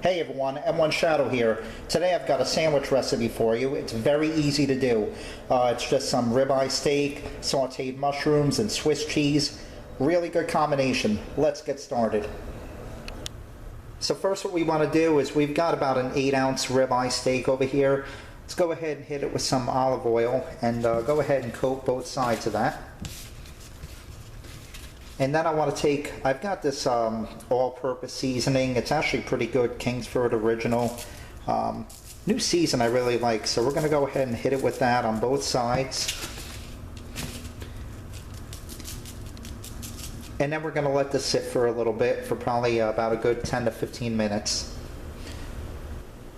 Hey everyone, M1 Shadow here. Today I've got a sandwich recipe for you. It's very easy to do. It's just some ribeye steak, sauteed mushrooms, and Swiss cheese. Really good combination. Let's get started. So first what we want to do is we've got about an 8-ounce ribeye steak over here. Let's go ahead and hit it with some olive oil and go ahead and coat both sides of that. And then I want to take, I've got this all-purpose seasoning. It's actually pretty good, Kingsford Original. New season I really like, so we're going to go ahead and hit it with that on both sides. And then we're going to let this sit for a little bit, for probably about a good 10 to 15 minutes.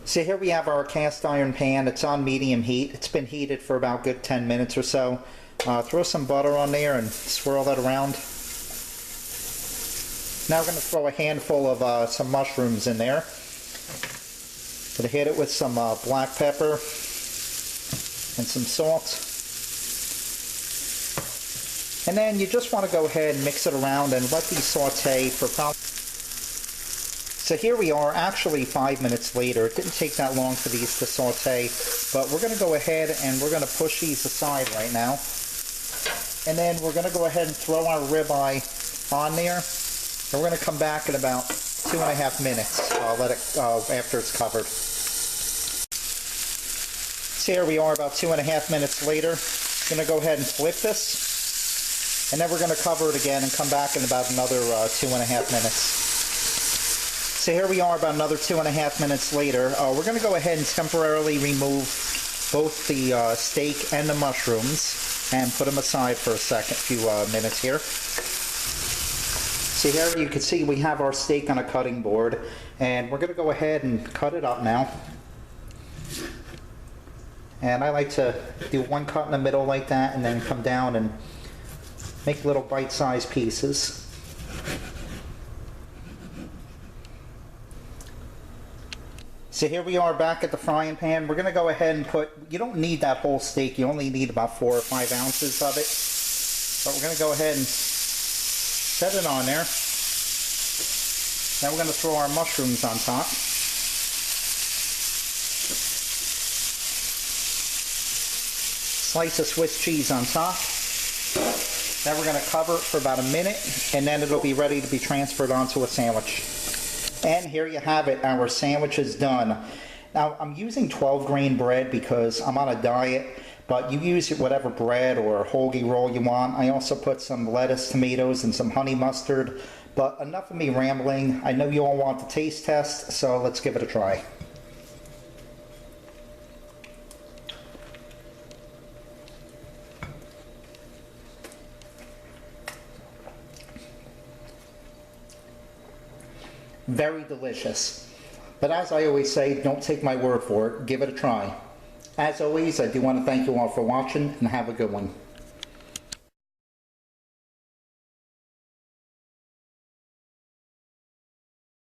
So here we have our cast iron pan. It's on medium heat. It's been heated for about a good 10 minutes or so. Throw some butter on there and swirl that around. Now we're going to throw a handful of some mushrooms in there. Going to hit it with some black pepper and some salt. And then you just want to go ahead and mix it around and let these saute for probably... So here we are, actually 5 minutes later. It didn't take that long for these to saute, but we're going to go ahead and we're going to push these aside right now. And then we're going to go ahead and throw our ribeye on there. And we're going to come back in about 2.5 minutes. Let it after it's covered. So here we are about 2.5 minutes later. I'm going to go ahead and flip this. And then we're going to cover it again and come back in about another 2.5 minutes. So here we are about another 2.5 minutes later. We're going to go ahead and temporarily remove both the steak and the mushrooms and put them aside for a few minutes here. So here you can see we have our steak on a cutting board, and we're going to go ahead and cut it up now. And I like to do one cut in the middle like that and then come down and make little bite-sized pieces. So here we are back at the frying pan. We're going to go ahead and put, you don't need that whole steak, you only need about 4 or 5 ounces of it. But we're going to go ahead and set it on there. Now we're going to throw our mushrooms on top. Slice of Swiss cheese on top. Then we're going to cover it for about a minute, and then it'll be ready to be transferred onto a sandwich. And here you have it, our sandwich is done. Now I'm using 12 grain bread because I'm on a diet, but you use whatever bread or hoagie roll you want. I also put some lettuce, tomatoes, and some honey mustard. But enough of me rambling. I know you all want the taste test, so let's give it a try. Very delicious. But as I always say, don't take my word for it. Give it a try. As always, I do want to thank you all for watching, and have a good one.